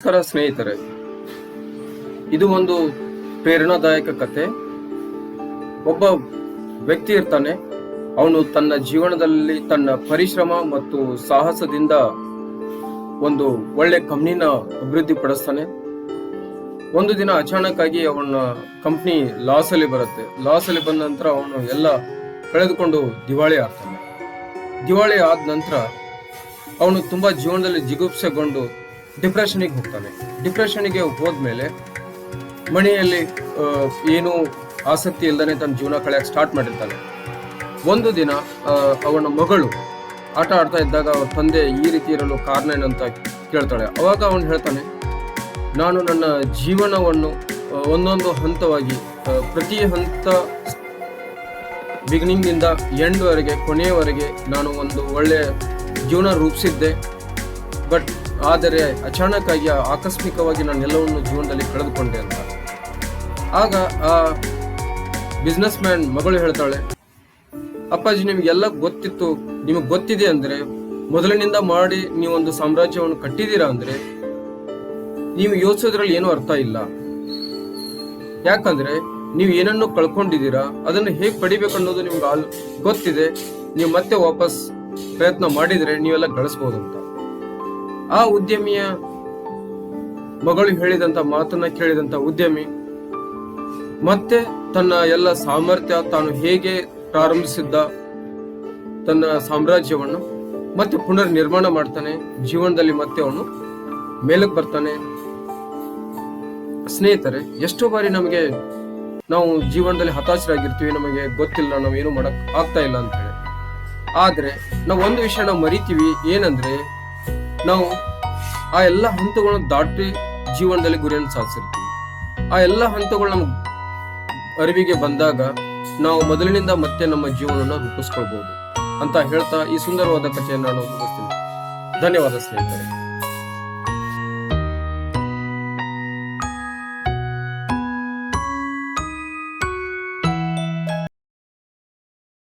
ನಮಸ್ಕಾರ ಸ್ನೇಹಿತರೆ, ಇದು ಒಂದು ಪ್ರೇರಣಾದಾಯಕ ಕತೆ. ಒಬ್ಬ ವ್ಯಕ್ತಿ ಇರ್ತಾನೆ. ಅವನು ತನ್ನ ಜೀವನದಲ್ಲಿ ತನ್ನ ಪರಿಶ್ರಮ ಮತ್ತು ಸಾಹಸದಿಂದ ಒಂದು ಒಳ್ಳೆ ಕಂಪ್ನಿನ ಅಭಿವೃದ್ಧಿ ಪಡಿಸ್ತಾನೆ. ಒಂದು ದಿನ ಅಚಾನಕ್ ಆಗಿ ಅವನ ಕಂಪ್ನಿ ಲಾಸ್ ಅಲ್ಲಿ ಬರುತ್ತೆ. ಲಾಸ್ ಅಲ್ಲಿ ಬಂದ ನಂತರ ಅವನು ಎಲ್ಲ ಕಳೆದುಕೊಂಡು ದಿವಾಳಿ ಆಗ್ತಾನೆ. ದಿವಾಳಿ ಆದ ನಂತರ ಅವನು ತುಂಬಾ ಜೀವನದಲ್ಲಿ ಜಿಗುಪ್ಸೆಗೊಂಡು ಡಿಪ್ರೆಷನ್ಗೆ ಹೋಗ್ತಾನೆ. ಡಿಪ್ರೆಷನ್ಗೆ ಹೋದ್ಮೇಲೆ ಮನೆಯಲ್ಲಿ ಏನು ಆಸಕ್ತಿ ಇಲ್ಲದೇ ತನ್ನ ಜೀವನ ಕಳೆಯಕ್ಕೆ ಸ್ಟಾರ್ಟ್ ಮಾಡಿರ್ತಾನೆ. ಒಂದು ದಿನ ಅವನ ಮಗಳು ಆಟ ಆಡ್ತಾ ಇದ್ದಾಗ ಅವ್ರ ತಂದೆ ಈ ರೀತಿ ಇರಲು ಕಾರಣ ಏನಂತ ಕೇಳ್ತಾಳೆ. ಅವಾಗ ಅವನು ಹೇಳ್ತಾನೆ, ನಾನು ನನ್ನ ಜೀವನವನ್ನು ಒಂದೊಂದು ಹಂತವಾಗಿ ಪ್ರತಿ ಹಂತ ಬಿಗಿನಿಂಗ್ನಿಂದ ಎಂಡ್ವರೆಗೆ ಕೊನೆಯವರೆಗೆ ನಾನು ಒಂದು ಒಳ್ಳೆಯ ಜೀವನ ರೂಪಿಸಿದ್ದೆ. ಬಟ್ ಆದರೆ ಅಚಾನಕ್ ಆಗಿ ಆಕಸ್ಮಿಕವಾಗಿ ನಾನು ಎಲ್ಲವನ್ನು ಜೀವನದಲ್ಲಿ ಕಳೆದುಕೊಂಡೆ ಅಂತ. ಆಗ ಆ ಬಿಸ್ನೆಸ್ ಮ್ಯಾನ್ ಮಗಳು ಹೇಳ್ತಾಳೆ, ಅಪ್ಪಾಜಿ ನಿಮಗೆಲ್ಲ ಗೊತ್ತಿತ್ತು, ನಿಮಗೆ ಗೊತ್ತಿದೆ ಅಂದ್ರೆ ಮೊದಲಿನಿಂದ ಮಾಡಿ ನೀವೊಂದು ಸಾಮ್ರಾಜ್ಯವನ್ನು ಕಟ್ಟಿದ್ದೀರಾ ಅಂದ್ರೆ ನೀವು ಯೋಚಿಸೋದ್ರಲ್ಲಿ ಏನೂ ಅರ್ಥ ಇಲ್ಲ. ಯಾಕಂದ್ರೆ ನೀವು ಏನನ್ನು ಕಳ್ಕೊಂಡಿದ್ದೀರಾ, ಅದನ್ನು ಹೇಗೆ ಪಡಿಬೇಕು ಅನ್ನೋದು ನಿಮ್ಗೆ ಗೊತ್ತಿದೆ. ನೀವು ಮತ್ತೆ ವಾಪಸ್ ಪ್ರಯತ್ನ ಮಾಡಿದ್ರೆ ನೀವೆಲ್ಲ ಗಳಿಸ್ಬೋದು ಅಂತ. ಆ ಉದ್ಯಮಿಯ ಮಗಳು ಹೇಳಿದಂತ ಮಾತನ್ನ ಕೇಳಿದಂತ ಉದ್ಯಮಿ ಮತ್ತೆ ತನ್ನ ಎಲ್ಲ ಸಾಮರ್ಥ್ಯ, ತಾನು ಹೇಗೆ ಪ್ರಾರಂಭಿಸಿದ್ದ ತನ್ನ ಸಾಮ್ರಾಜ್ಯವನ್ನು ಮತ್ತೆ ಪುನರ್ ನಿರ್ಮಾಣ ಮಾಡ್ತಾನೆ. ಜೀವನದಲ್ಲಿ ಮತ್ತೆ ಅವನು ಮೇಲಕ್ಕೆ ಬರ್ತಾನೆ. ಸ್ನೇಹಿತರೆ, ಎಷ್ಟೋ ಬಾರಿ ನಾವು ಜೀವನದಲ್ಲಿ ಹತಾಶರಾಗಿರ್ತೀವಿ, ನಮಗೆ ಗೊತ್ತಿಲ್ಲ, ನಾವೇನು ಮಾಡಕ್ ಆಗ್ತಾ ಇಲ್ಲ ಅಂತ ಹೇಳಿ. ಆದ್ರೆ ನಾವು ಒಂದು ವಿಷಯ ನಾವು ಮರಿತೀವಿ, ಏನಂದ್ರೆ ನಾವು ಆ ಎಲ್ಲ ಹಂತಗಳನ್ನು ದಾಟಿ ಜೀವನದಲ್ಲಿ ಗುರಿಯನ್ನು ಸಾಧಿಸಿರ್ತೀವಿ. ಆ ಎಲ್ಲ ಹಂತಗಳು ನಮ್ಗೆ ಅರಿವಿಗೆ ಬಂದಾಗ ನಾವು ಮೊದಲಿನಿಂದ ಮತ್ತೆ ನಮ್ಮ ಜೀವನವನ್ನು ರೂಪಿಸ್ಕೊಳ್ಬಹುದು ಅಂತ ಹೇಳ್ತಾ ಈ ಸುಂದರವಾದ ಕಥೆಯನ್ನು ನಾನು ಮುಗಿಸ್ತೀನಿ. ಧನ್ಯವಾದ ಸ್ನೇಹಿತರೆ.